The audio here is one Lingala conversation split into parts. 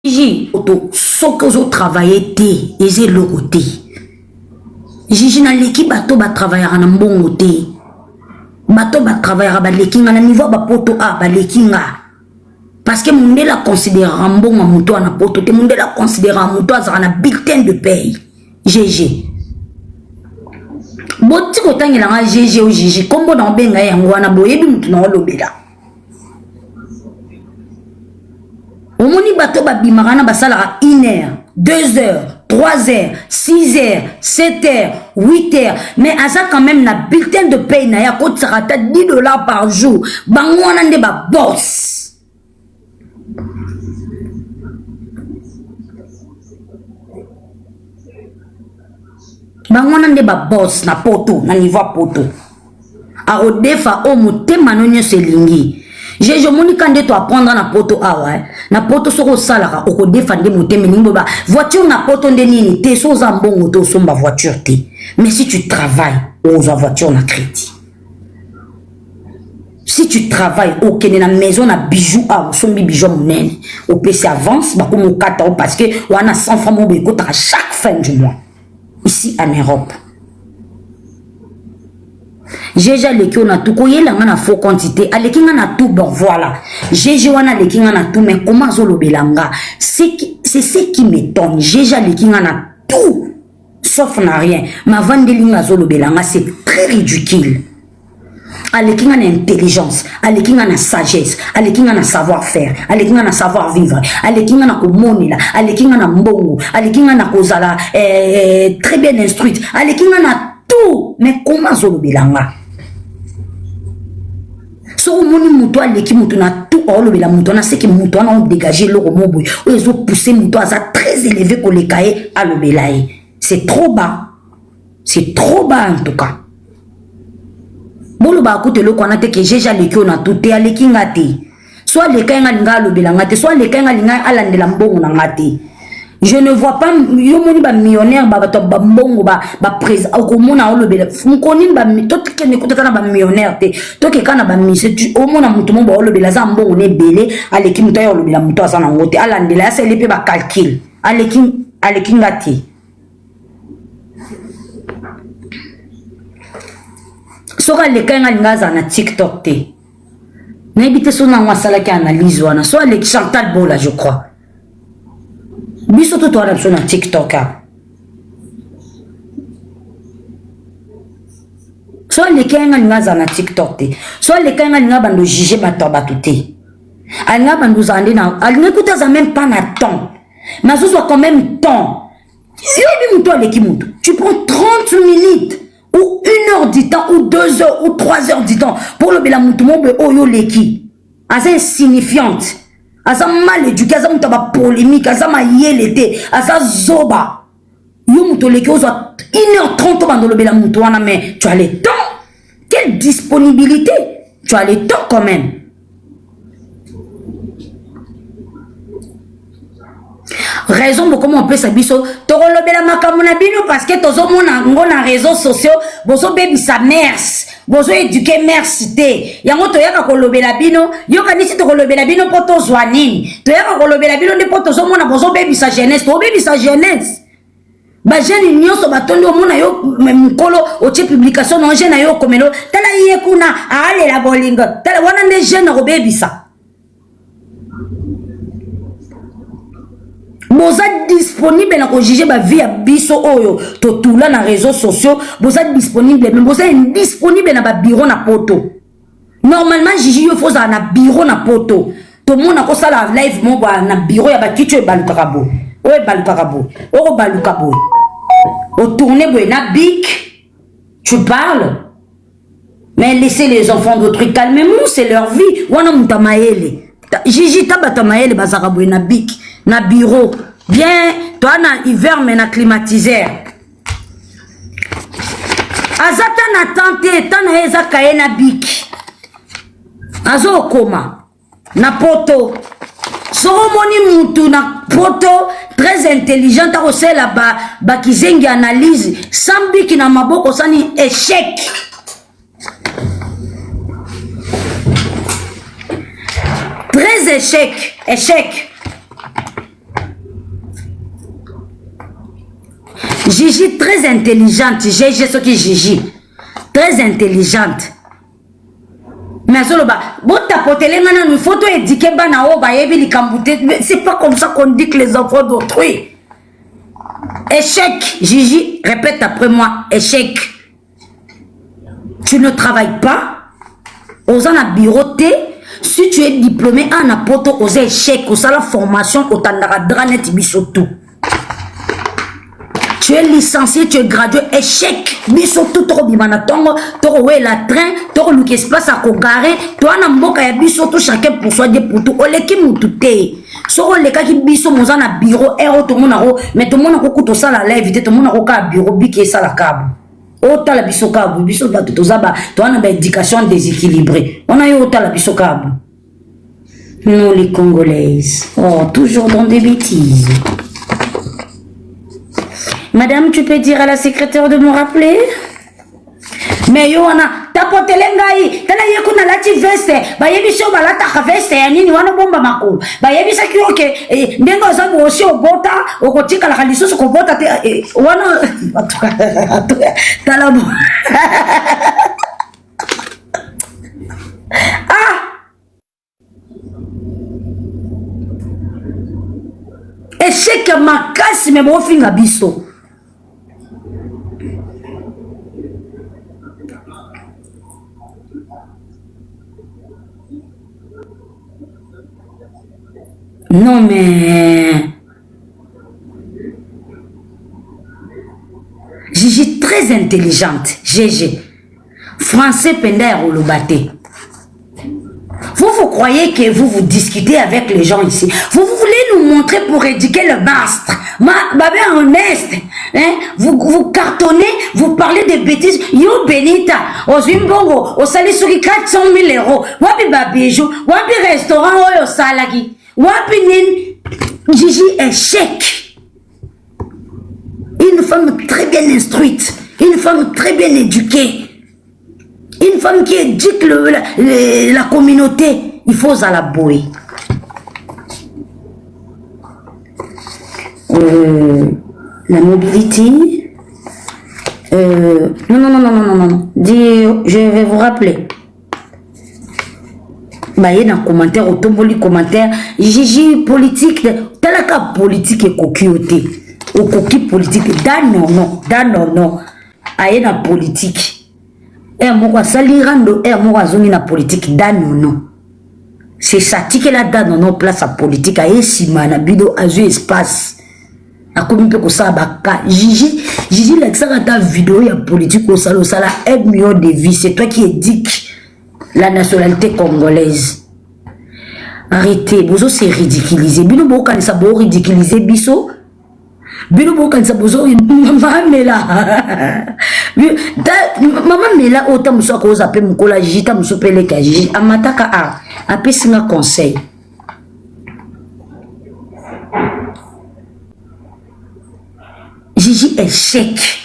Gigi, ce que vous travaillez, c'est le côté. Gigi, dans l'équipe, bateau va travailler en bon côté. Bateau va travailler à l'équipe, à niveau de poto à l'équipe. Parce que mon la considère un bon à mon toit, na poto, te mon la considère un mon toit, un bulletin de paye. Gigi. Boti ko tangela nga Gigi ou Gigi, kombo na benga yango wana boyebi mutu na olobela. Omoni bato babimaka na basalaka 1 heure, 2 heures, 3 heures, 6 heures, 7 heures, 8 heures. Mais à ça quand même na bulletin de paye na ya kote sarata 10 $ par jour. Bango wana nde ba boss. Bango wana nde ba boss na poto, na niveau poto. A odefa o motema nonyo selingi. Je moni kande to apprendre na poto awa na poto soko salaka oko defande moteme ningo ba voiture na poto nde nini te so za mbongo to somba voiture te. Mais si tu travailles aux voiture na crédit, si tu travailles au kene na maison na bijoux a sombi bijoux monene au PC avance ba comme 4 ans parce que wana 100 francs mo be kota chaque fin du mois ici en Europe. Jeja leki on a tout koyela nga na faux quantité aleki nga na tout bon voilà jeje wana leki nga na tout mais comment zolo belanga c'est ce qui m'étonne jeja leki nga na tout sauf na rien ma vandeli nga zolo belanga c'est très ridicule aleki nga na intelligence aleki nga na sagesse aleki nga na savoir faire aleki nga na savoir vivre aleki nga na komonela aleki nga na mbongo aleki nga na kozala très bien instruite aleki nga na tout mais comment zolo belanga so moni muto aleki muto na tout olobela muto na seki muto na on dégager loko moboy o ezo pousser muto à ça très élevé ko le kaye alobela e c'est trop bas en tout cas bolo ba kote loko na te ke jeja leki on a tout te aleki ngate soit le kaye ngalinga alobela ngate soit le kaye ngalinga alandela mbongo na ngate. Je ne vois pas yo moni ba millionnaire ba bato ba mbongo ba président au mona olobela mukoni ba to kene ko kana ba millionnaire te to ke kana ba mise tu au mona mutu mo ba olobela za mbongo ne belé aleki mutu ya olobela mutu asana ngote alandela ya selepe ba calcul aleki ngati soka le kanga lingaza na TikTok te na ebite sona ngwasala ki analyse wana so aleki Chantal Bola je crois. Biso to toa sur TikTok. Soit les kenga ngaza na TikTok te. Soit les kenga nga bando juger bato batouté. Alnga bando zande na alnga kuta za même pas na temps. Mais ce soit quand même temps. Tu prends 30 minutes ou 1 heure du temps ou 2 heures ou 3 heures du temps pour le bela mutu mo be oyo leki. Assez insignifiante. Asa mal éduqué, asa muta ba polémique, asa ma yelete, asa zoba. Yo muto leki ozo 1h30 bandolo bela muto wana mais tu as le temps. Quelle disponibilité? Tu as le temps quand même. Raison pour comment on peut s'abisso. Torolo bela makamuna bino parce que tozo mona ngona réseaux sociaux, bozo baby sa mère. Bozo éduquer merci te yango toyaka kolobela bino yo kanisi to kolobela bino poto zwanini toyaka kolobela bino ndi poto zo mona bozo baby sa jeunesse to baby sa jeunesse ba jeune nyonso batondi omona yo mukolo otie publication na jeune yo komelo tala ye kuna ale la bolinga tala wana nde jeune ko baby sa boza disponible na ko juger ba vie ya biso oyo to tula na réseaux sociaux boza disponible mais boza indisponible na ba bureau na poto normalement Gigi yo foza na bureau na poto to mona ko sala live mo ba na bureau ya ba kitu e baluka bo o baluka bo o tourner bo na big tu parles mais laissez les enfants d'autres calmez-vous c'est leur vie wana mutamaele Gigi tabata maele bazaka bo na big na bureau bien toi na hiver mais na climatiseur azata na tante tana eza kaye na bik azo koma na poto soro moni mutu na poto très intelligent ta osela ba kizengi analyse sans bik na maboko sani échec très échec Gigi très intelligente. J'ai ce qui Gigi. Très intelligente. Mais il faut éduquer c'est pas comme ça qu'on dit que les enfants d'autrui. Échec. Gigi, répète après moi. Échec. Tu ne travailles pas. Aux en bureauté. Si tu es diplômé en apporte aux échecs, aux la formation, au tandara dranet bisotou. Tu es licencié, tu es gradué, échec. Bisotou, toro bimanatongo, toro ouais la train, toro lu qui se passe à Kogare, toi na mboka ya bisotou, chacun pour soi, Dieu pour tout. Oleki mutute. Soro leka ki biso moza na bureau, ero to monaro, mais to monako kuto sala live, to monako ka bureau, biki sala kabu. Ota la biso kabu, biso ba to zaba, to ana ba éducation déséquilibrée. On a eu ota la biso kabu. Nous les Congolaises, oh, toujours dans des bêtises. Madame, tu peux dire à la secrétaire de me rappeler? Mais yo wana tapotelengai tala yekuna lati veste ba yebiso balata ka veste ya nini wana bomba makolo ba yebisa kioke ndengo za bosi obota okotika la kalisoso ko bota wana tala bo ah échec makasi me bo finga biso. Non mais Gigi très intelligente. GG. Français penda rolobate. Vous croyez que vous discutez avec les gens ici. Vous voulez nous montrer pour éduquer le mastre. Babé honnête. Hein? Vous cartonnez, vous parlez de bêtises. Yo Benita, au Zimbongo, au Salisuri 400 000 €. Wapi babijou, wapi restaurant, au salagi. Wapi nin, Gigi échec. Une femme très bien instruite, une femme très bien éduquée, une femme qui éduque la communauté. Il faut à la bouée. La mobilité. Non. Dis, je vais vous rappeler. Bah, il y a un commentaire, au tomboli commentaire. Gigi politique, talaka politique et coquilleté. Au coquille politique, non. Aïe na politique. Moi, salirando, moi, zone na politique, non. C'est ça, que la dame non place à politique, aïe, si mana, bido, azu espace. A comme peu que ça, baka. Gigi, la vidéo, ya politique, au sala, 1 million de vies. C'est toi qui éduques la nationalité congolaise. Arrêtez, vous c'est ridiculisé. Bino boka ni sabo ridiculiser biso. Bino boka ni sabo maman mela. Maman mela ota muso ko zape mukola jita muso pele ka jiji amataka a pesinga conseil. Gigi échec.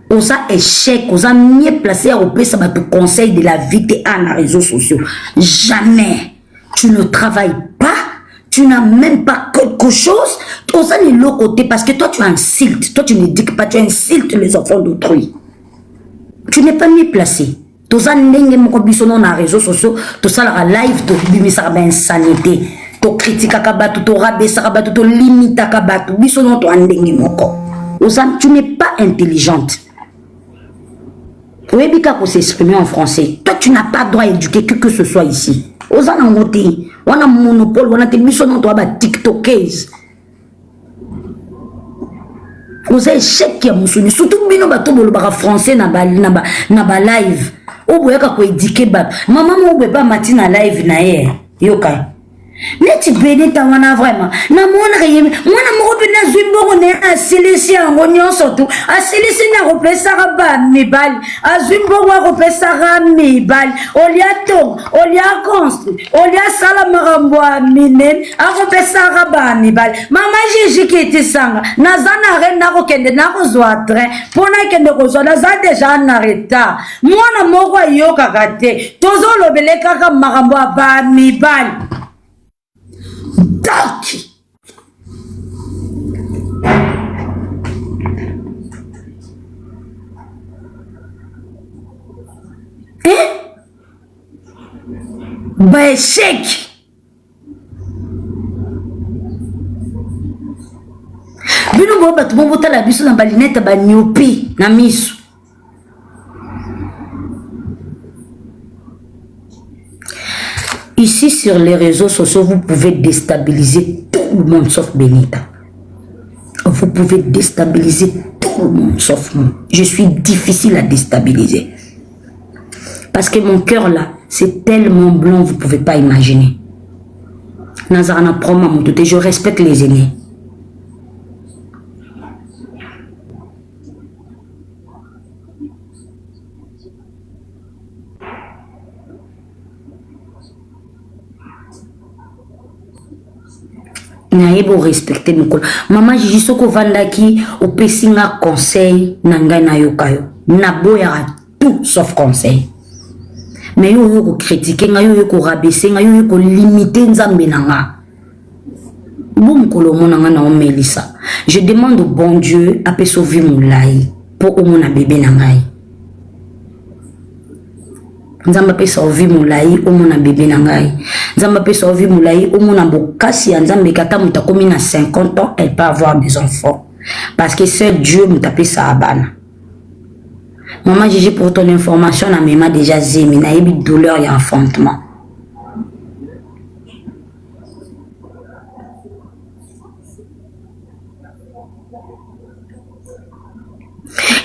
Osa échec, osa mieux placé à opérer ça te conseil de la vie en réseaux sociaux. Jamais. Tu ne travailles pas, tu n'as même pas quelque chose. Osa ni l'autre côté parce que toi tu insultes, toi tu ne dis pas, tu insultes les enfants d'autrui. Tu n'es pas mieux placé. Osa n'engue moko biso non na réseaux sociaux, to ça la live, to bimisa ba insanité, to critique akabatu, to rabaisser akabatu, to limite akabatu, biso non to andenge moko. Osa tu n'es pas intelligente. Oui, Bika pour s'exprimer en français. Toi, tu n'as pas droit à éduquer que ce soit ici. Aux en moté, on a monopole, on a des missions dans toi, TikTokers. Aux échecs qui a moussouni. Surtout, bino bato bolo bara français na ba live. Au bout ko éduquer bab. Maman mo be pas matina live na ye. Yoka. Neti Benita wana vraiment na mona yemi mwana moko pe na Zimbongo ne asilisi ngo nyonso tu asilisi na kopesa ba mibali Zimbongo a kopesa mibali olia construire olia sala marambo minen a kopesa ba mibali mama Gigi qui était sanga nazana renda ko kende na ko zwa train pona kende ko zwa za déjà na retard mwana moko yoka kate tozo lobeleka ka marambo ba mibali. ba échec. Bino bo batu bo botala biso na balinette ba nyopi na miso. Ici sur les réseaux sociaux, vous pouvez déstabiliser tout le monde sauf Benita. Vous pouvez déstabiliser tout le monde sauf moi. Je suis difficile à déstabiliser. Parce que mon cœur là, c'est tellement blanc, vous ne pouvez pas imaginer. Nazarana proma motote, je respecte les aînés. Naïbo respecter mon col. Maman Gigi soko vandaki au pesinga conseil nanga na yokayo. Nabo yara tout sauf conseil. Mais yo yo ko critiquer nga yo ko rabaisser nga yo ko limiter nzambe nanga. Boum kolo monanga na omelisa. Je demande au bon Dieu à sauver mon laï pour au mon bébé nangai. Nzamba pe sauver mon laï au mon bébé nangai. Nzamba pe sauver mon laï au mon bokasi nzambe kata muta komi na 50 ans elle peut avoir des enfants parce que seul Dieu muta pe sa abana. Maman Gigi pour ton information na mema déjà zemi na yebi douleur et enfantement.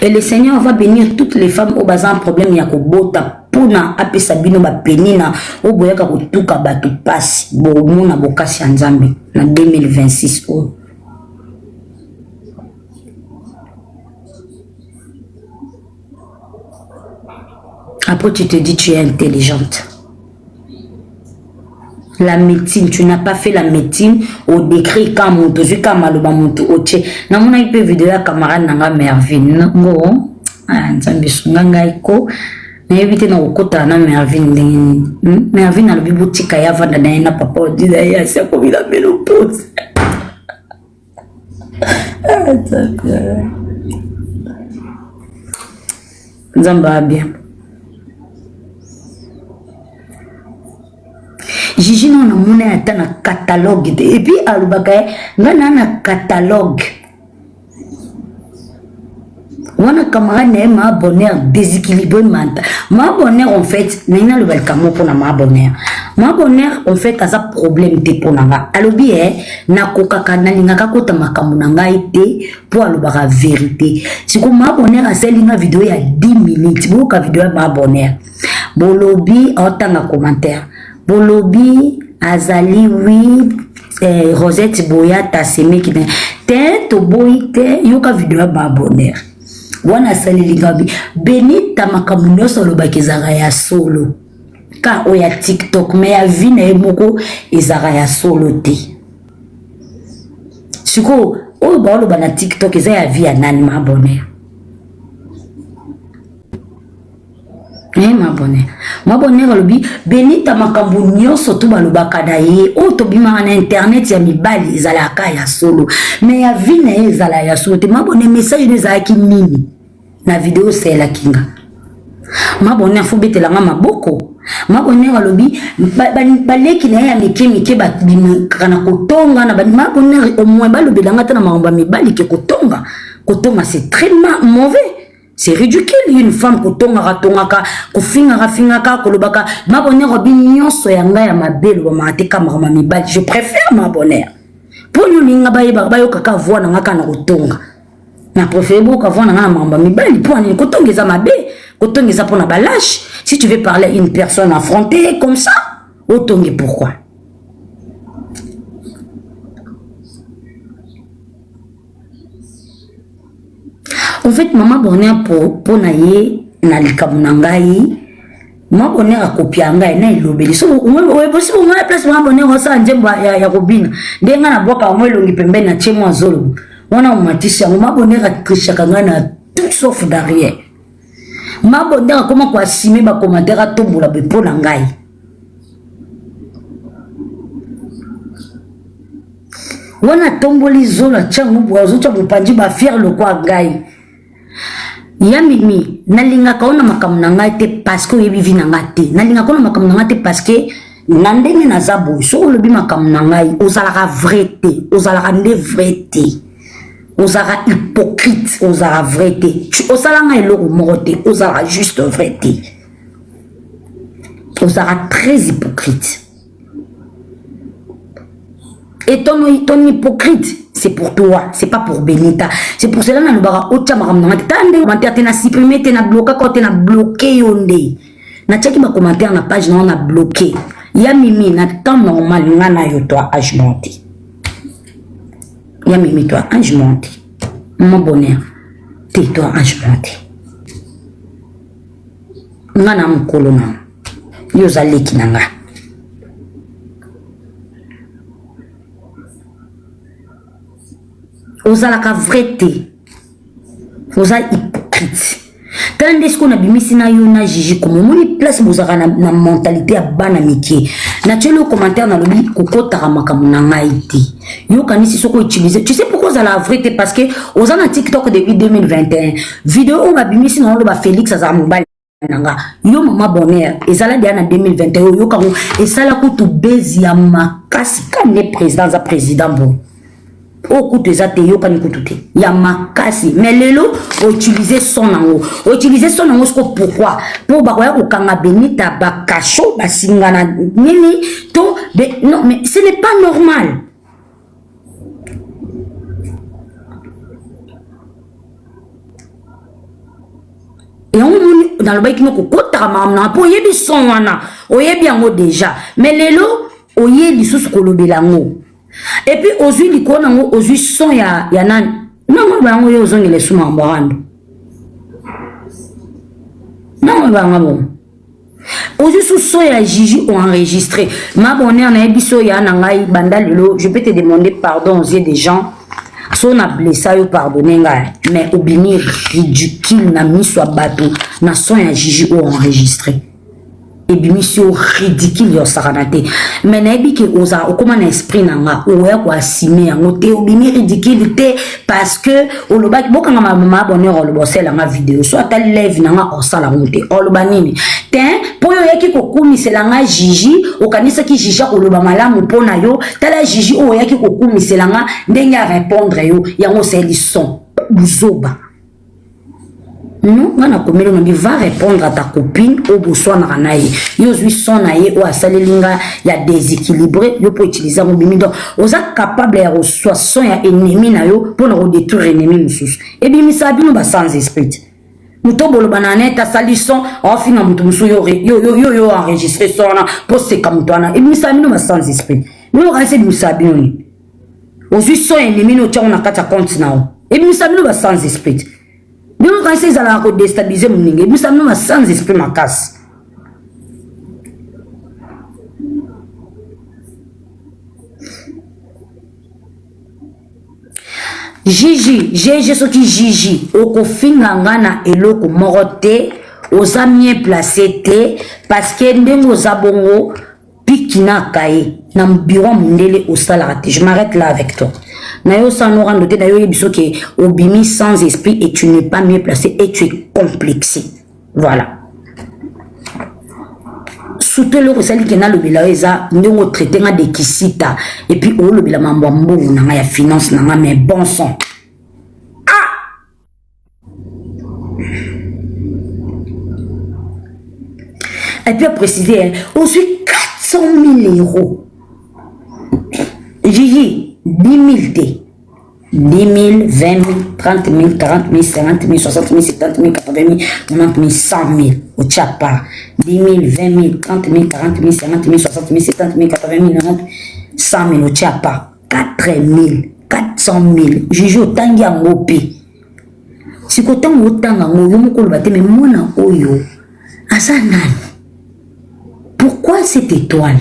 Et le Seigneur va bénir toutes les femmes au bazar problème ya ko bota. Puna ape sabino ba penina o boyaka ko tuka batu pasi bo mona bokasi nzambe na 2026 o. Après tu te dis tu es intelligente. La médecine, tu n'as pas fait la médecine au décret quand mon tozu quand maloba mon to oche. Na mona ipe vidéo ya camarade nanga Mervin ngo nzambe sunga iko. Éviter na okota na Mervin Mervin a le boutique ya vanda na papa dit ya c'est comme il a ménopause. Nzamba bien. Gigi non na mona ata na catalogue et puis alubaka ngana na catalogue. Wana camarade n'est ma bonheur déséquilibré mental. Ma bonheur en fait, n'a le welcome pour ma bonheur. Ma bonheur en fait a ça problème te pour nanga. Alobi na kokaka na lingaka kota makamu nanga ite pour alobara vérité. Si ko ma bonheur a celle linga vidéo ya 10 minutes. Bo ka vidéo ma bonheur. Bolobi otanga commentaire. Bolobi azali oui Rosette Boya ta semé qui tête boite yoka vidéo ma bonheur. Wana sali lingabi Benita makamuno solo bakizara ya solo ka oya TikTok mais ya vie na emoko ezara ya solo te siko o ba lo bana TikTok eza ya vie ya nani ma bonheur ma bonheur lobi Benita makambu nyonso to balobaka na ye o to bima na internet ya mibali ezalaka ya solo mais ya vie na ezala ya solo te ma bonheur message nezalaki nini na vidéo c'est la kinga ma bonheur faut betela nga maboko ma bonheur lobi baleki na ya mike ba kana kotonga na ma bonheur au moins balobelanga ta na mamba mibali ke kotonga c'est très mauvais. C'est ridicule une femme kotonga ratongaka kofingaka kolobaka ma bonheur obi nyonso ya nga ya mabelo ba mateka mama mibali. Je préfère ma bonheur pour nous linga ba yo kaka voix na nga kana kotonga na préfère beaucoup avoir na mamba mibali pour ani kotongeza mabe kotongeza pour na balâche. Si tu veux parler à une personne affrontée comme ça otongi pourquoi. En fait, maman bonheur pour naie na likamunangai, maman bonheur a copié ngai na ilobeli. So on possible on a place maman bonheur ça njembo ya robina. Ndenga na boka mo longi pembeni na chemo azolo. Wana umatisha maman bonheur a krishaka ngai na tout sauf derrière. Maman bonheur comment quoi simer ba commentaire tombola be pour ngai. Wana tomboli zola changu boazo chabu panji ba fier le quoi ngai. Yamimi nalinga kaona makamu nanga te parce que yebi vi nanga te nalinga kaona makamu nanga te parce que Nandenge na zabo, so le bima kamunangai, ozalaka vrai te, ozalaka ne vrai te. Ozalaka hypocrite, ozalaka vrai te. Ozalaka eloko moko te, ozalaka juste vrai te. Ozalaka très hypocrite. Et ton hypocrite, c'est pour toi, c'est pas pour Benita. C'est pour cela que nous avons autre commentaire, tu as supprimé, tu as bloqué, quand tu as bloqué, yonde. Na tchaki ma commentaire na page, on a bloqué. Ya mimi, na temps normal, ngana yo toi, âge monté. Ya mimi, toi, âge monté. Mon bonheur, t'es toi, âge monté. Ngana mkolo na. Yo zaleki nanga. Ozalaka vrai te. Ozala hypocrite. Tandis ce qu'on a bimisi na yo na Gigi comme moni place bozaka na mentalité ya bana miki. Na tchelo commentaire na lobi kokota makamu na ngai te. Yo kanisi soko utiliser. Tu sais pourquoi ozala vrai te parce que ozana TikTok depuis 2021. Vidéo on a bimisi na lo ba Félix azala mobile nanga. Yo mama bonheur ezala dia na 2021 yo kango esala ko to bezi ya makasi kane président bon. Okutu ezate yo kani kutute ya makasi mais lelo utiliser son nango sko pourquoi pour bakoya kokanga Benita bakacho basingana nini to non mais ce n'est pas normal. Et on dans le bail qui nous kokota mamna po yebi son wana oyebi yango déjà mais lelo oyebi sous kolobelango. Et puis aux huiles l'icône aux huiles son ya nan non moi bango yo zongi les souma mborando non moi bango aux huiles sous son ya Gigi ont enregistré ma bonne en ebiso ya nangai bandalelo je peux te demander pardon aux yeux des gens son a blessé yo pardonner ngai mais obini ridicule na miso bateau na son ya Gigi ont enregistré. Et bien monsieur ridicule yo saranate mais na ebi ke oza okoma na esprit nanga oya ko asime yango te obimi ridicule te parce que oloba bokanga mama bonheur olobosela nga vidéo so ata live nanga osala ngote oloba nini te po yo yaki kokumisela nga Gigi okanisa ki Gigi oloba malamu pona yo tala Gigi o yaki kokumisela nga ndenge a répondre yo yango c'est leçon buzoba. Non, on va répondre à ta copine au boussoir nanaï. Yo suis son naïe ou à salilinga ya déséquilibré, yo peut utiliser mon bimi donc osa capable ya reçoit son ya ennemi na yo pour nous détruire ennemi musus. Et bimi sabi no ba sans esprit. Muto bolo banane ta salison en finga muto musu yo enregistrer son pour se comme toi na. Et bimi sabi no ba sans esprit. Nous rester bimi sabi ni. Osu son ennemi no tia on a kata compte na. Et bimi sabi no ba sans esprit. Nous allons nous déstabiliser mon nègre. Nous sommes sans esprit ma casse. Gigi, j'ai ce qui Gigi. Au finangana et l'oko morote, aux amis placés parce que nous avons pikina kaye. Nam bureau mundele au salarate. Je m'arrête là avec toi. Nayo sans rendre nayo yebiso ke obimi sans esprit et tu n'es pas mieux placé et tu es complexé. Voilà. Surtout le resali qui n'a le bilaeza nous traiter nga de kisita et puis o le bilama mbambo na ya finance na mais bon sang. Et puis à préciser aussi 400 000 euros. Gigi 10 000 T. 10 000, 20 000, 30 000, 40 000, 50 000, 60 000, 70 000, 80 000, 90 000, 100 000 au Tchapa. 10 000, 20 000, 30 000, 40 000, 50 000, 60 000, 70 000, 80 000, 90 000, 100 000 au Tchapa. 4 000, 400 000. Gigi au Tangi à Mopi. Si tu as un Tanga, mais mon oyo, Asanan. Pourquoi cette étoile?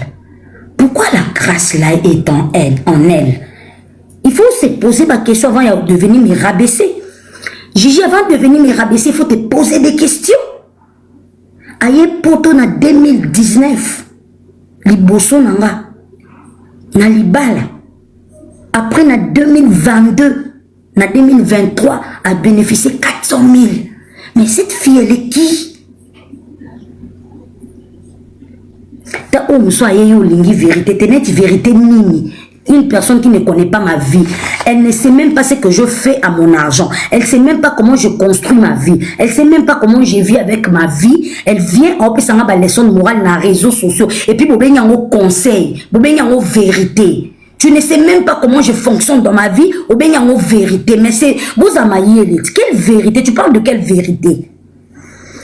Pourquoi la grâce là est en elle? Il faut se poser ma question avant de venir me rabaisser. Gigi, avant de venir me rabaisser, il faut te poser des questions. Aïe, poto na 2019, liboso nanga, na libala. Après, na 2022, na 2023, a bénéficié 400 000. Mais cette fille, elle est qui? on soit yo lingi vérité, tenez vérité nini. Une personne qui ne connaît pas ma vie, elle ne sait même pas ce que je fais à mon argent. Elle ne sait même pas comment je construis ma vie. Elle ne sait même pas comment je vis avec ma vie. Elle vient en plus avoir des leçons morales dans les réseaux sociaux. Et puis, vous avez un conseil, vous avez une vérité. Tu ne sais même pas comment je fonctionne dans ma vie, vous avez une vérité. Mais c'est, vous avez quelle vérité? Tu parles de quelle vérité?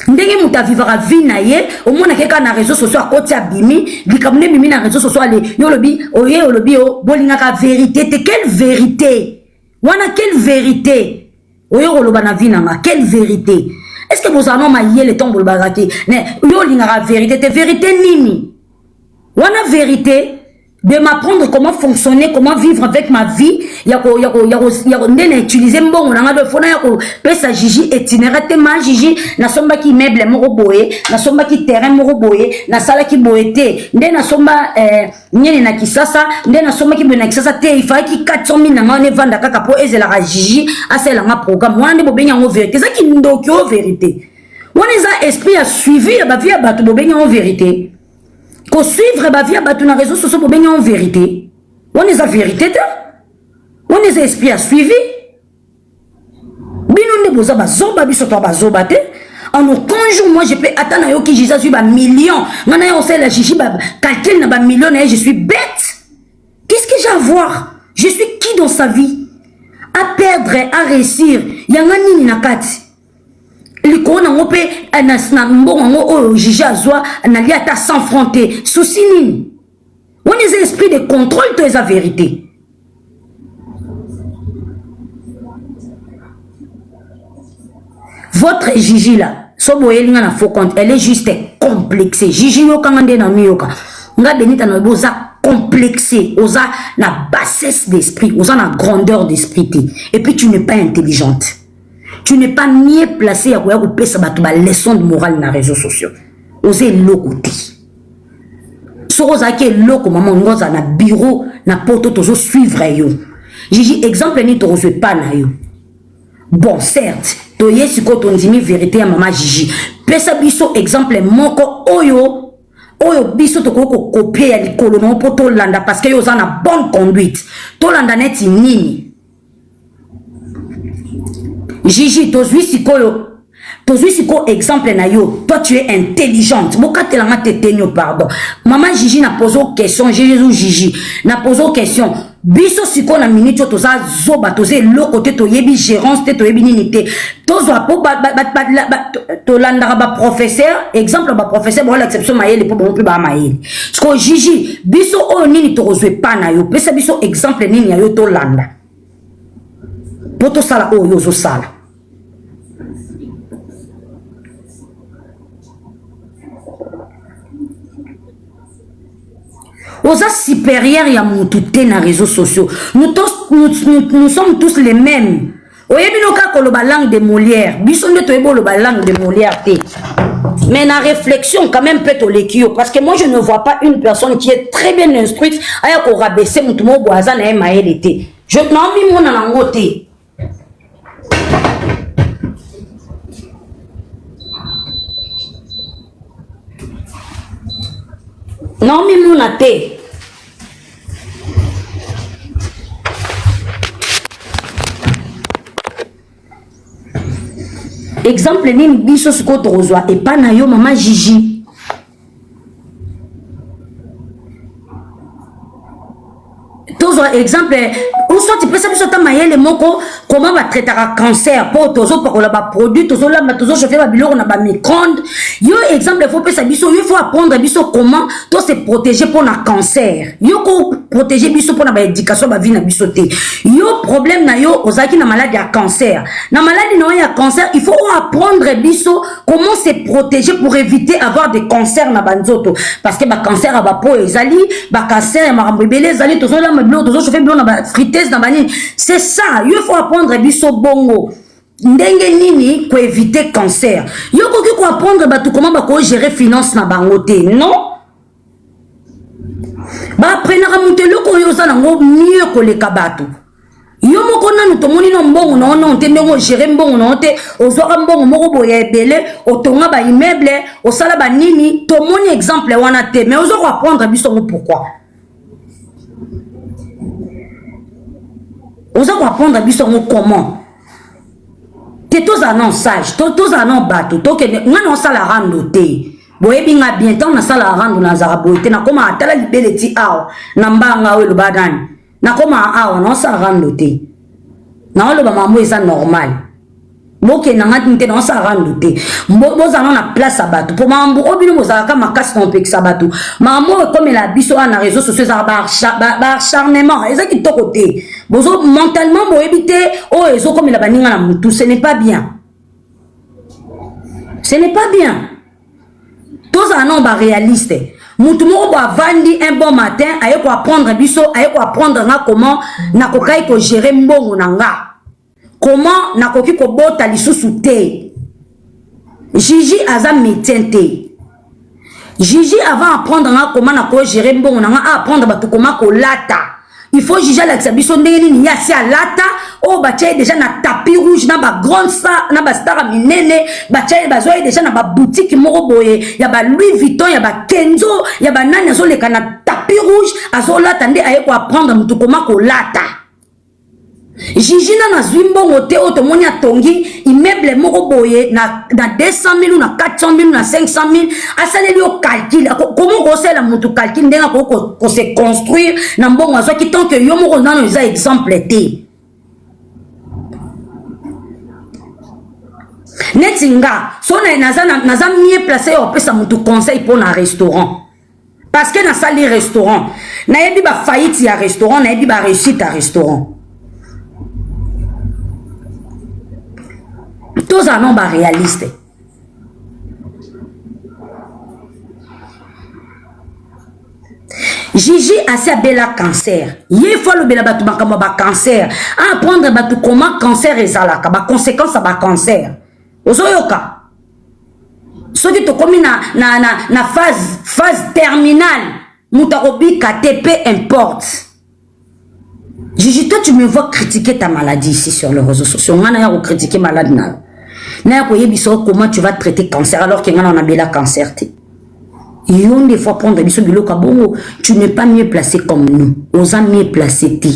Ndenge muta vivra vie na ye au moins na na réseaux sociaux à côté abimi likamne mimi na réseaux sociaux ale yo lobi o bolinga ka vérité te quelle vérité wana quelle vérité oyo loba na vie na quelle vérité est-ce que vous avez maillé le temps bolbarate ne yo linga ka vérité te vérité nini wana vérité de m'apprendre comment fonctionner, comment vivre avec ma vie. Yako utiliser mbongo na ngado fona yako pesa Gigi itinéraire te ma Gigi na somba ki meuble moko boye, na somba ki terrain moko boye, na sala ki boyete, nde na somba nyene na kisasa, nde na somba ki boye na kisasa te, il fallait ki 400,000 na ngane vanda kaka po ezela ka Gigi, asela nga programme, wana bo benya ngo vérité, ça ki ndoki o vérité. Wana za esprit a suivi ba vie ba to bo benya ngo vérité. Qu'on suivre ba vie ba to na réseaux sociaux bo benya ngo vérité. Wana za vérité te. On les esprits à suivi. Bino ne boza bazoba biso to bazoba te. En aucun jour moi je peux attendre yo ki Jésus ba million. Ngana yo sait la Gigi ba calcul na ba million et je suis bête. Qu'est-ce que j'ai à voir? Je suis qui dans sa vie? À perdre, à réussir. Yanga nini na kati. Liko na ngope na mbongo o Gigi azwa na li ata sans fronter. Souci nini? On les esprits de contrôle to esa vérité. Votre Gigi là, elle est juste complexée. Gigi yoka ngande na miyoka. Nga benita na boza complexé, oza na bassesse d'esprit, oza na grandeur d'esprit. Et puis tu n'es pas intelligente. Tu n'es pas ni placé à quoi pesa batu ba leçon de morale na réseaux sociaux. Osez lokote. So oza ke loko maman ngoza na bureau na poto tozo suivre yo. Gigi exemple ni to reçoit pas na yo. Bon certes toye siko tondimi vérité ya mama Gigi pesa biso exemple moko oyo biso toko copier ya likolo no po to landa parce que yo za na bonne conduite to landa neti nini Gigi tozwi siko exemple na yo toi tu es intelligente bokatela nga tetenyo pardon mama Gigi na pose question Gigi na pose question biso siko na minute to za zoba to ze lo côté to yebi gérance te to yebi nini te to zo po to landa ba professeur exemple ba professeur bon l'exception mayele po bon plus ba mayele sko Gigi biso o nini to rozwe pa na yo pesa biso exemple nini ya yo to landa poto sala o yo zo sala aux supérieurs ya mututé na réseaux sociaux nous sommes tous les mêmes oyebinoka ko loba langue de Molière biso nde toyebo loba langue de Molière te mais na réflexion quand même peut lekio parce que moi je ne vois pas une personne qui est très bien instruite aya ko rabaisser mutu mo boaza na maele te je n'envie mona nango te non mi muna te exemple nini biso siko tozwa et pas na yo mama Gigi tozwa exemple ou soit tu peux savoir ça mayele moko comment va traiter un cancer pour tozo pour la ba produit tozo la tozo chauffer ba biloko na ba micro-ondes yo exemple faut pesa biso yo faut apprendre biso comment to se protéger pour un cancer yo ko protéger biso pour na ba éducation ba vie na biso te yo problème na yo ozaki na maladie à cancer na maladie na ya cancer il faut apprendre biso comment se protéger pour éviter avoir des cancers na banzoto parce que ba cancer ba po ezali ba cancer ma mbebele ezali tozo la biloko tozo chauffer biloko na ba friteuse na banini c'est ça il faut apprendre biso bongo ndenge nini ko éviter cancer yo koki ko apprendre batu comment ba ko gérer finance na bango te non ba prenaka mutelo ko yo za nango mieux ko leka batu yo moko nanu muto moni no mbongo na ono te ndongo gérer mbongo na te ozwaka mbongo moko boya ebele otonga ba immeuble osala ba nini to moni exemple wana te mais ozo ko apprendre biso ngo pourquoi ozo ko apprendre biso ngo comment te toza non sage toza non bato to ke ngana osala rando te boyebi nga bien tant na sala rando na zara boyete na koma atala libele ti awa na mbanga we lobadani na koma awa na osala rando te na oloba mambo eza normal boke na ngati nte na osala rando te bozana na place ya bato po mambo obino bozalaka makasi na opekisa bato mambo ekomela biso wana na réseaux sociaux ezaka baacharnement eza kitoko te bozo mentalement boyebi te oyo ezokomela baninga na mutu ce n'est pas bien ce n'est pas bien tozala non baréaliste mutu moko bo avandi un bon matin aye ko apprendre biso aye ko apprendre nga comment nakokai ko gérer mbongo na nga comment nakoki kobota lisusu te Gigi aza médecin te Gigi avant apprendre nga comment nako gérer mbongo na nga apprendre bato comment kolata il faut Gigi alakisa biso ndenge nini ya si alata o batia déjà na tapis rouge na ba grande star na ba star minene batia bazoye déjà na ba boutique moko boye ya ba Louis Vuitton ya ba Kenzo ya ba nani azoleka na tapis rouge azolata nde aye ko apprendre mutu comment kolata Gigi na zwimbo te otomoni atongi immeuble moko boye na 200 000 ou na 400 000 ou na 500 000 asaleli o calcul comment kosala mutu calcul ndenga ko se construire na mbongo azo ki tant que yo moko nano eza exemple te netinga so naza mieux placé opesa mutu conseil pour na restaurant parce que na sali restaurant na yebi ba faillite ya restaurant na yebi ba réussite à restaurant tous en ont ba réaliste Gigi assez bela cancer il faut le bela batu makamba ba cancer apprendre batu comment cancer ezalaka ba conséquences ba cancer ozoyoka soki to komi na phase terminale mutarobi KTP importe Gigi toi tu me vois critiquer ta maladie ici sur les réseaux sociaux ngana ya ko critiquer maladie na ko yebiso comment tu vas traiter cancer alors que ngana on a bela cancer te yon des fois prendre biso biloko bongo tu n'es pas mieux placé comme nous oza mieux placé te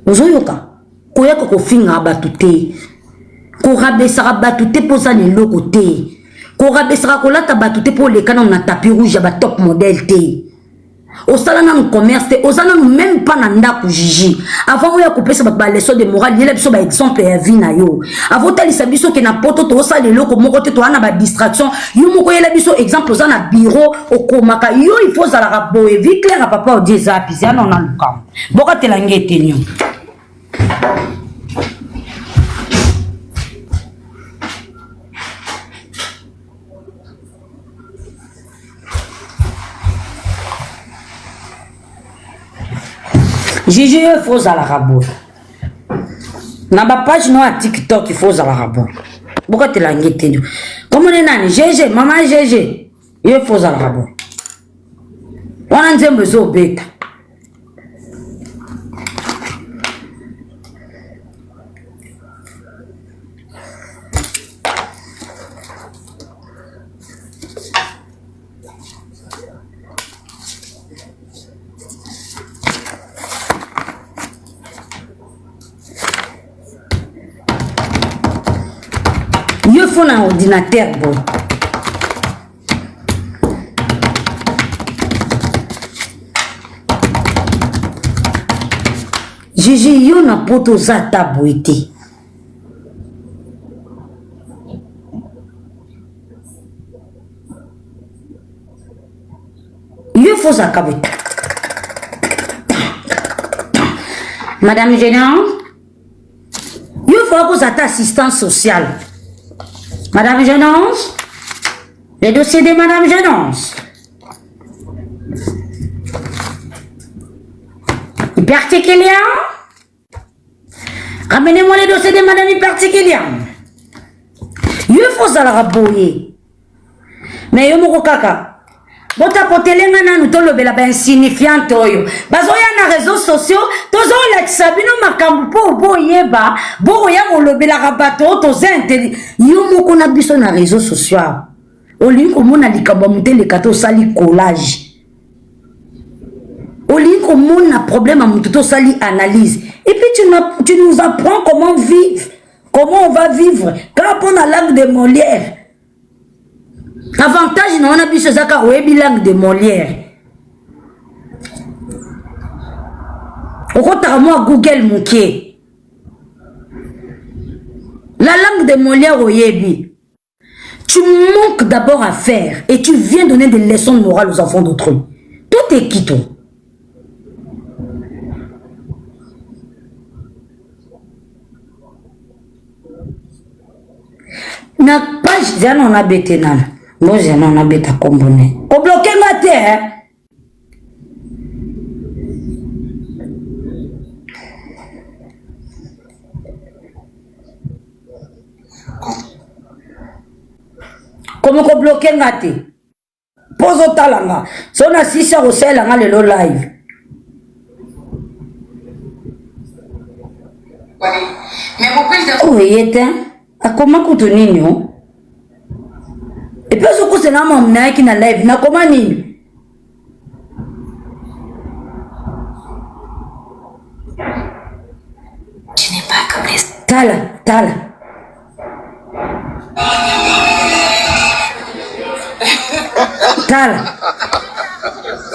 ozoyoka koya ko finga batu te ko rabesara batu te poza ne loko te ko rabesara ko lata batu te po le kana na tapis rouge ba top modèle te osala na commerce te osala même pas na ndako Gigi avant oya kopesa ba leçon de morale yela biso ba exemple ya vie na yo avant talisa biso ke na poto to osala loko moko te to ana ba distraction yo moko yela biso exemple oza na bureau okomaka yo il faut zala ka boye vie claire à papa o diza pisa na na lukam boka te la ngete nyo Gigi il faut à la rabo. Na ba page no à TikTok il faut à la rabo. Pourquoi tu l'as ngete? Comment on est nani? GG, maman GG. Il faut à la rabo. On a un besoin bête. Il faut un ordinateur bon. Gigi yo na poto za tabuité. Il faut ça kabou. Madame Gênance, il faut que ça assistance sociale. Madame Gênance, le dossier de Madame Gênance. Hypertiquilian. Ramenez-moi les dossiers de Madame Hypertiquilian. Il faut ça la rabouiller. Mais yo moko kaka. Bota potelenga na nous tolo bela ba insignifiante oyo. Bazoya na réseaux sociaux, tozo la sabino makambu po yeba bo ya molobela rabato toza intelligent yo moko na biso na réseaux sociaux oli ko mona likamba mutele kato sali collage oli ko mona problème à muto sali analyse et puis tu nous apprends comment vivre, comment on va vivre quand on a langue de Molière. Avantage non on a biso zaka webi langue de Molière. Pourquoi moi Google Mouké? La langue de Molière au Yébi. Tu manques d'abord à faire et tu viens donner des leçons de morale aux enfants d'autrui. Tout est qui toi? Na page j'en on a bêté nan. Moi j'en on a bêté à combiner. Au bloqué ma terre. Comment qu'on bloque un gâté? Pose au talanga. Son assis au sel à le live. Oh, il est à comment continuer nous? Et puis, ce que c'est là, mon qui n'a live, n'a comment ni? Tu n'es pas comme les. Tala. Tala.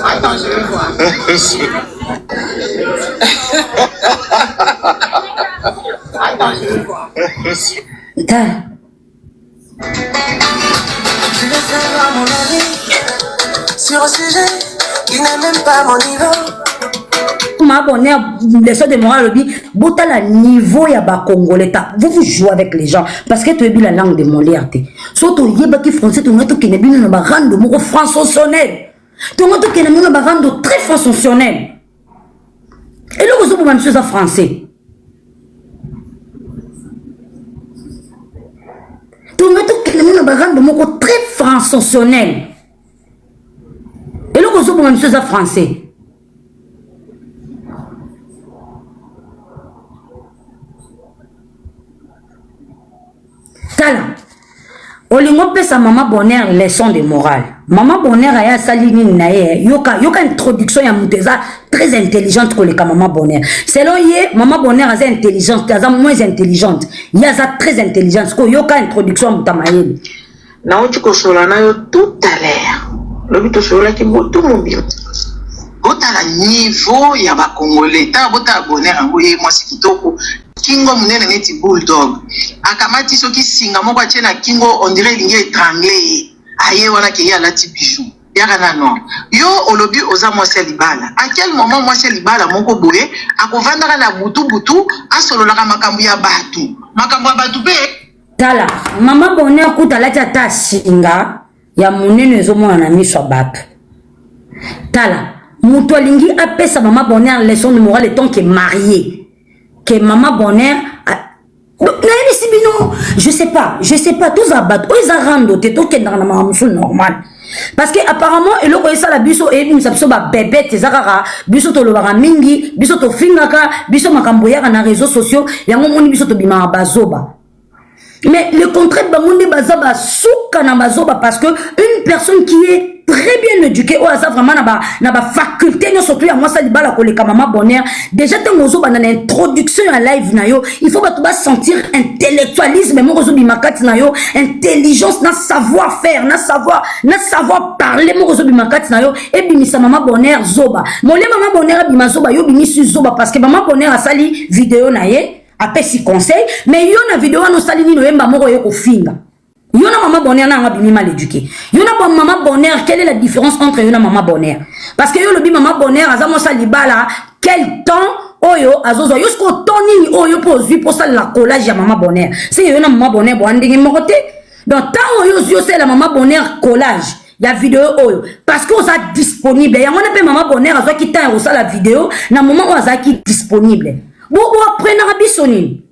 Attends, je vais voir. Attends, je vais voir. Tala. Je vais savoir mon avis sur un sujet qui n'est même pas mon niveau. Ma bonne leçon de morale dit bota la niveau ya ba congolais vous jouez avec les gens parce que tu es la langue de Molière surtout yeba ki français tu ngato ki ne bino ba rando moko francophonie tu ngato ki ne ba rando très francophonie et le vous même chose en français tu ngato ki ne ba rando moko très francophonie et le vous même chose en français. Olingo pesa maman bonheur leçon de morale. Maman bonheur aya salini nae yoka introduction ya muteza très intelligente pour les maman bonheur. Selon ye maman bonheur est intelligente, eza moins intelligente. Yaza très intelligente ko yoka introduction mutamayeli. Na uti ko sola na yo tout à l'heure. Lobi to sola ki botu mobile. Bota la niveau ya ba congolais ta bota bonheur ngoye moi sikitoko. Kingo munene neti bulldog akamati soki singa moko atie na kingo on dirait lingi étranglé aye wana ke ya lati bijou yaka nano yo olobi oza mwasi libala à quel moment mwasi libala moko boye akovandaka na butu asololaka makambo ya batu pe tala mama bonheur kuta lati ata singa ya munene ezomona na miso ya bato tala mutu alingi apesa mama bonheur leçon de morale tant que marié que maman bonheur je sais pas tous abattent ils arrendent te to kenda na maman normal parce que apparemment eloko esa la biso et nous biso ba bébé tezakaka biso to lobaka mingi biso to fingaka biso makambo ya na réseaux sociaux yango moni biso to bima bazoba mais le contraire bangonde bazaba souka na bazoba parce que une personne qui est très bien éduqué ou ça vraiment na ba faculté surtout à moi ça libala ko le maman bonheur déjà tant ozo ba na introduction à live na yo il faut ba sentir intellectualisme mo ozo bimakati na yo intelligence na savoir faire na savoir parler mo ozo bimakati na yo et bimisa maman bonheur zoba mo le maman bonheur bima zoba yo bimisi zoba parce que maman bonheur a sali vidéo na ye après si conseil mais yo na vidéo no sali ni no yemba moko yo ko finga. Yona maman bonheur n'a pas bien mal éduqué. Yona maman bonheur, quelle est la différence entre yona maman bonheur? Parce que yo le bi maman bonheur, azamo salibala, quel temps oyo azozo yosko toni oyo pour ça la collage ya maman bonheur. C'est yona maman bonheur bo andingi mokote. Donc tant oyo yo c'est la maman bonheur collage. Ya vidéo oyo parce que ça disponible. Ya on appelle maman bonheur azo qui t'a ça la vidéo na moment où ça qui disponible. Bo après na bisoni.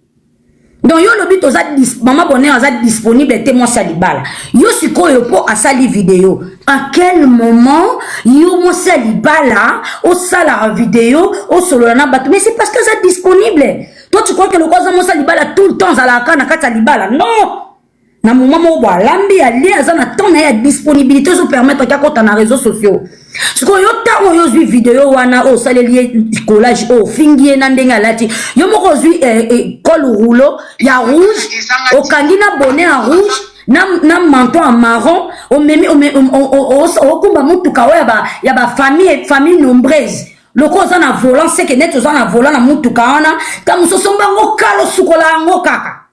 Donc yo lobi toza maman bonheur aza disponible te moi salibala. Yo sikoyo po asali vidéo. À quel moment yo mo salibala au sala vidéo au solo na bato, mais c'est parce que ça disponible. Toi tu crois que le cause mo salibala tout le temps za kana kata libala. Non. Na moment mo ba lambi ali azana temps na ya disponibilité so permettre ka kota na réseaux sociaux. Ce que yo tango yo zui vidéo wana o saleli collage o fingie na ndenga lati yo moko zui col rouleau ya rouge o kangina bonnet en rouge na manteau en marron o memi o kumba mutuka o ya ba famille nombreuse loko za na volant c'est que net za na volant na mutuka wana kamuso somba ngo kalo sukola ngo kaka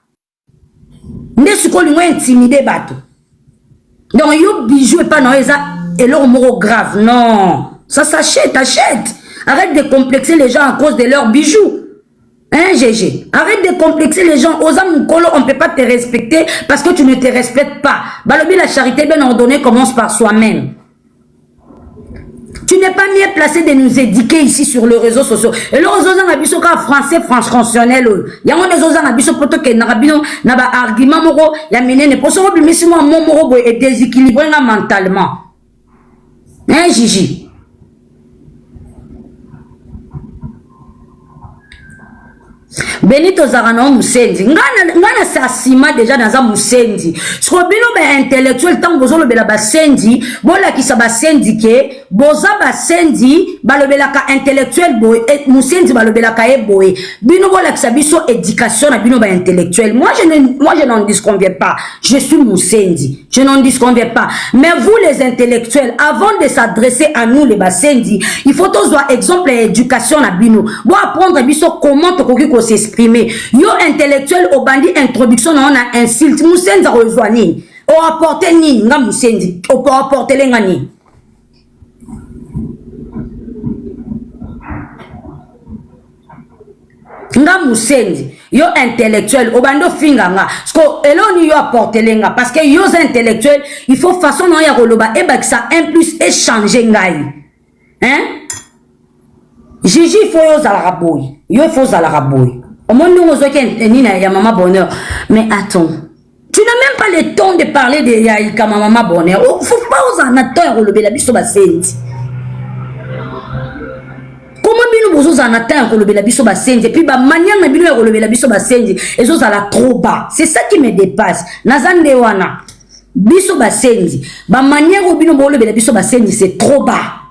nde sukoli ngo intimider bato. Donc yo bijou et pas non et leur mot grave. Non, ça s'achète, achète. Arrête de complexer les gens à cause de leurs bijoux. Hein, GG? Arrête de complexer les gens. Aux âmes, on ne peut pas te respecter parce que tu ne te respectes pas. Balobi, la charité bien ordonnée commence par soi-même. Tu n'es pas mieux placé de nous éduquer ici sur les réseaux sociaux. Et le réseau social abisso ka français conventionnel. Il y a un réseau social abisso poto que n'abino n'aba argument moro ya menene pour ça mais si moi mon moro est déséquilibré mentalement. Hein, Gigi? Benito Zarano Musendi. Ngana sasima déjà dans un Musendi. Ce que bino ba intellectuel tant bozo le bela basendi, bola ki sa basendi ke, boza basendi, ba le bela ka intellectuel boy, et Musendi ba le bela ka e boy. Bino bola ki sa biso éducation na bino ba intellectuel. Moi je n'en disconviens pas. Je suis Musendi. Je n'en disconviens pas. Mais vous les intellectuels, avant de s'adresser à nous les basendi, il faut tous voir exemple éducation na bino. Bon apprendre biso comment to s'exprimer. Yo intellectuel au bandi introduction on a insulte Musendi rejoigner. O apporter ni nga Musendi. O peut apporter les ngani. Nga Musendi yo intellectuel au bando finga nga. Sko eloni yo apporter les nga parce que yo intellectuel il faut façon non ya roloba et ba que ça un plus échanger ngai. Hein? Gigi il faut yo zalaboy. Yo il faut zalaboy. Au monde nous ozoke nina ya maman bonheur. Mais attends. Tu n'as même pas le temps de parler de ya maman bonheur. Faut pas aux anateurs le bela biso basendi. Comment bino bozo anateurs le bela biso basendi et puis ba manière na bino le bela biso basendi ezo zala trop bas. C'est ça qui me dépasse. Nazande wana. Biso basendi. Ba manière bino le bela biso basendi c'est trop bas.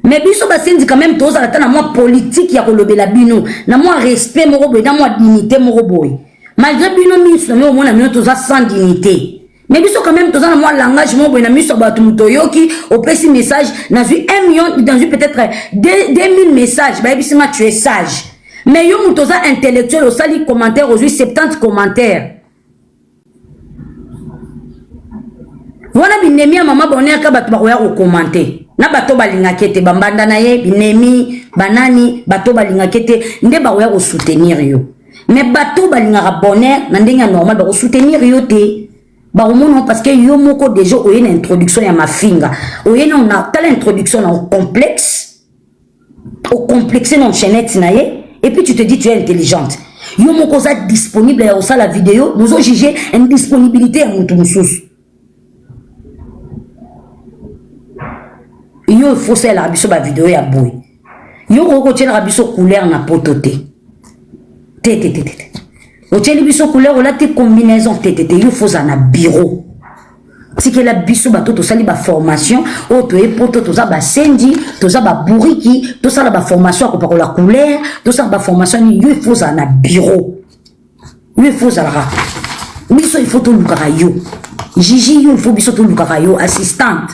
Mais biso basendi quand même tous à la moi politique ya kolobela bino na moi respect moko boy na moi dignité moko boy malgré bino miso mais au moins na bino tous sans dignité mais biso quand même tous na moi langage moko boy na miso bato mutoyoki au petit message dans 1 million dans peut-être 2000 messages ba bisinga tu es sage mais yo mutoza intellectuel au sali commentaire aujourd'hui 70 commentaires voilà binemi ya maman bonheur ka bato ba ko commenter na bato balinga kete bambanda na ye binemi banani bato balinga kete nde ba oya ko soutenir yo mais bato balinga bonheur na ndenga normal ba ko soutenir yo te ba omono parce que yo moko déjà oye na introduction ya mafinga oye na on telle introduction na complexe au complexe non chaînette na ye et puis tu te dis tu es intelligente yo moko za disponible ya osa la vidéo nous ont jugé indisponibilité ya mutu mususu. Yo faut faire la biso ba vidéo ya boy. Yo ko tient la biso couleur na pototé. Té. O tient biso couleur o la té combinaison té. Yo faut ça na bureau. Si que la biso ba to sali ba formation, o to e poto to za ba sendi, to za ba buriki, to ça ba formation ko pa la couleur, to ça ba formation yo faut ça na bureau. Yo faut ça la. Biso il faut to lukara yo. Gigi yo il faut biso to lukara yo assistante,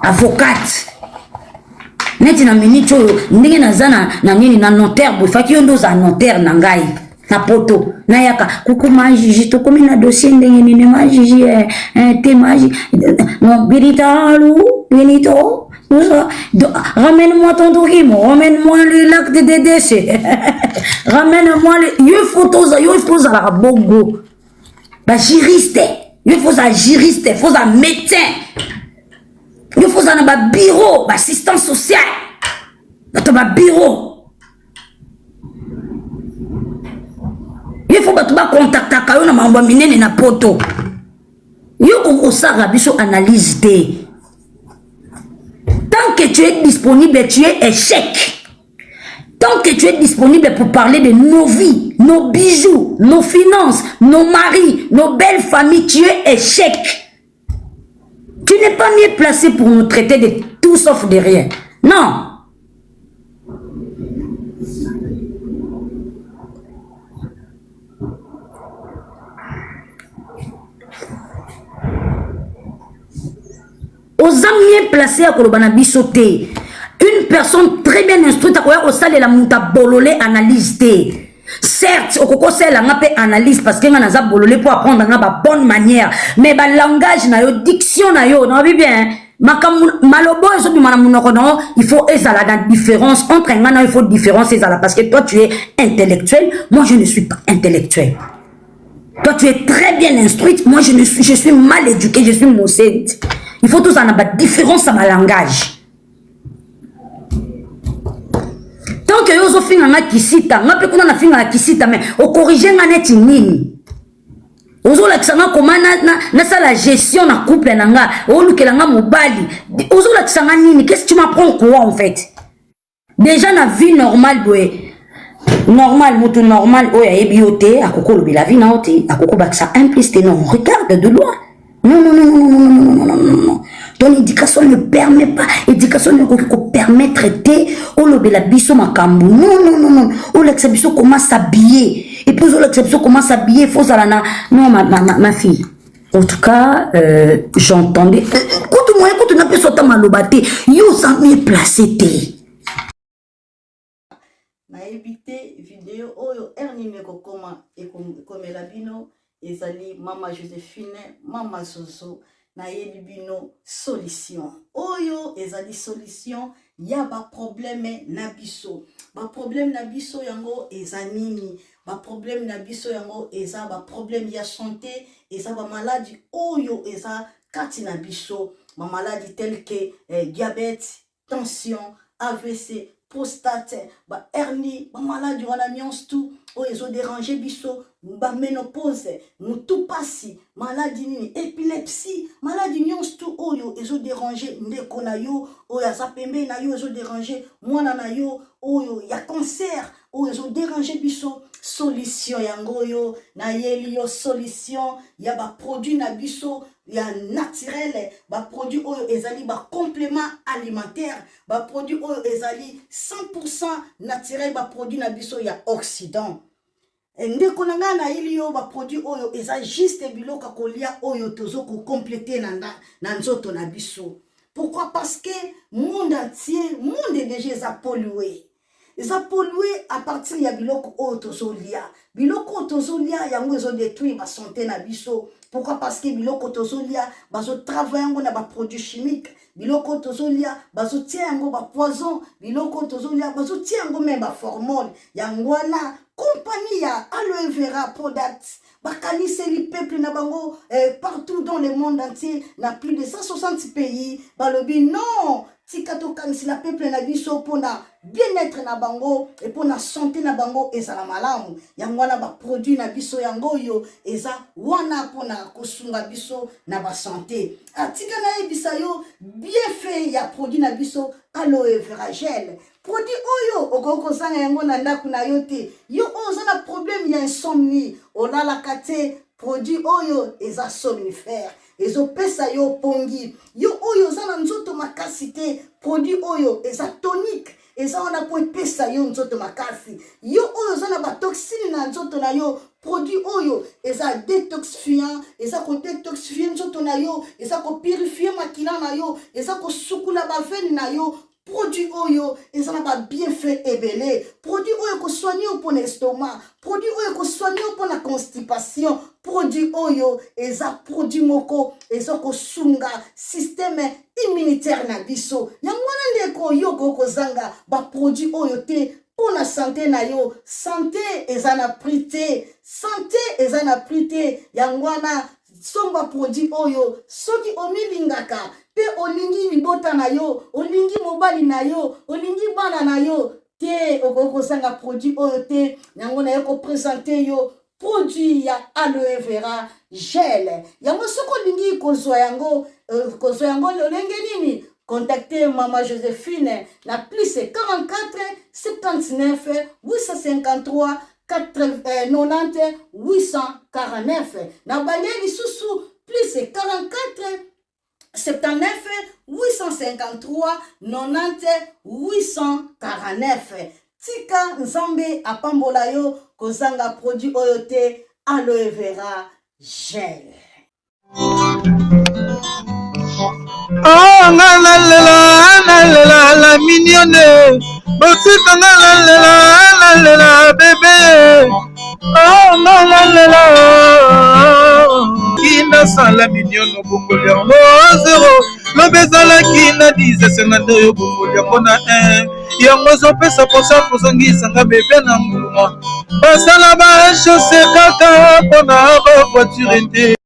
avocate. Neti na minute ndenge nazana na nini na notaire bo faki ndo za notaire na ngai na poto na yaka kukuma Gigi to komi na dossier ndenge nini ma Gigi te maji non Benito ramène-moi ton document, ramène-moi l'acte de décès, ramène-moi les photos à la bongo ba juriste il faut un juriste il faut un médecin. Il faut un bureau, assistant social. Il faut bato bakontaktaka yo na makambo ya minene na poto yo kokosala biso analyse te. Tant que tu es disponible, tu es échec. Tant que tu es disponible pour parler de nos vies, nos bijoux, nos finances, nos maris, nos belles familles, tu es échec. Tu n'es pas mieux placé pour nous traiter de tout sauf de rien. Non. Aux mieux placés à Kolobana Bissoté. Une personne très bien instruite au sein de la Mouta Bololé analyse. Certes, au coco c'est la analyse parce que a bololé pour apprendre la bonne manière. Mais le langage, na yo, diction, na yo, non, bien. Malobo, il faut la différence entre un il faut différence parce que toi tu es intellectuel, moi je ne suis pas intellectuel. Toi tu es très bien instruite, moi je suis mal éduqué, je suis maussette. Il faut tous en avoir différence à ma langage. Tant que yo finga nga kisita, nga pe kuna na finga na kisita mais au corriger nga neti nini. Ozo la kisanga komana na sa la gestion na couple na nga, o lukela nga mobali. Ozo la kisanga nini, qu'est-ce que tu m'apprends quoi en fait? Déjà na vie normale boy. Normal, moto normal, oya ebiote, akoko lobi la vie na ote, akoko baksa implicite non, regarde de loin. Non, non, non, non, non, non, non, non, non, non. Ton éducation ne permet pas. Éducation ne peut permettre de traiter. Oh, le belabiso makambu. Non, non, non, non. Oh, l'exception commence à s'habiller. Et puis, oh, l'exception commence à s'habiller. Faut ça là. Non, ma fille. En tout cas, j'entendais. Écoute-moi, écoute, n'a pas sauté ma lobate. Yo, ça m'est placé. Na évité vidéo. Oh, erni me kokoma. Et comme la bino. Ezali Mama Joséphine, Mama Zozo, na yebi bino solution. Oyo ezali solution, ya ba problème na biso. Ba problème na biso yango ezanini. Ba problème na biso yango eza ba problème ya santé, eza ba maladie oyo eza kati na biso. Ba maladie telle que diabète, tension, AVC, prostate, ba hernie, ba maladie wana nyonso tout. Oh, ils ont dérangé biso, ba ménopause, nous tout passé, maladie nini, épilepsie, maladie nyons tout, oh yo, ils ont dérangé, ndeko na yo, oh ya zapembe na yo, ils ont dérangé, mwana na yo, oh yo, ya cancer, oh ils ont dérangé biso, solution yango yo, na yeli yo solution, ya ba produit na biso, ya naturel, ba produit oh yo, ezali ba complément alimentaire, ba produit oh yo, ezali 100% naturel, ba produit na biso, ya oxydant. Ndeko nanga na ili yo ba produit oyo eza juste biloka kolia oyo tozo ko compléter na nzoto na biso. Pourquoi? Parce que monde entier, monde est déjà pollué. Eza pollué à partir ya biloko oyo tozo lia. Biloko tozo lia yango ezo détruire ba santé na biso. Pourquoi? Parce que biloko tozo lia bazo travailler ngo na ba produits chimiques. Biloko tozo lia bazo tia yango ba poison. Biloko tozo lia bazo tia yango même ba formol. Yango wana compagnie ya aloe vera product bakanise li peuple na bango partout dans le monde entier na plus de 160 pays balobi non tikato kanisi la peuple na biso pona bien-être na bango et pona santé na bango ezala malamu yango wana ba produit na biso yango yo eza wana pona kosunga biso na ba santé atika na ebisa yo bien fait ya produit na biso aloe vera gel. Produit oyo okoko sanga yango na ndaku na yo te yo oza na problème ya insomnie olala kate produit oyo eza somnifère ezo pesa yo pongi yo oyo oza na nzoto makasi te produit oyo eza tonique eza wana po pesa yo nzoto makasi yo oyo oza na ba toxine na nzoto na yo produit oyo eza détoxifiant eza ko détoxifier nzoto na yo eza ko purifier makila na yo eza ko sukula ba veine na yo. Produit oyo, ils ont pas bien fait ébélé. Produit oyo ko soigner pour l'estomac. Produit oyo ko soigner pour la constipation. Produit oyo, ils ont produit moko, ils ont ko sunga système immunitaire na biso. Yangwana ndeko yo ko zanga ba produit oyo te pour la santé na yo. Santé ezana prité. Santé ezana prité. Yangwana somba produit oyo soki omilingaka pe olingi libota na yo olingi mobali na yo olingi bana na yo te okoko sanga produit oyo te yango na yo ko présenter yo produit ya aloe vera gel. Yango soko lingi kozwa yango lolenge nini? Contactez Maman Joséphine na plus 44 79 853 90 849. Na balieli susu plus 44 79 853 90 849. Tika Nzambe apambola yo kozanga produit oyote aloe vera gel. Oh, la mignonne. Botita la bébé. Oh, la. Kina sala mignonne bongoli yango 0. Lobezala kina 10 52 yo bongoli yango na 1. Yango zopesa posa kozongisa nga bébé na mbuma. Basala ba chaussée kaka pona ba voiture te.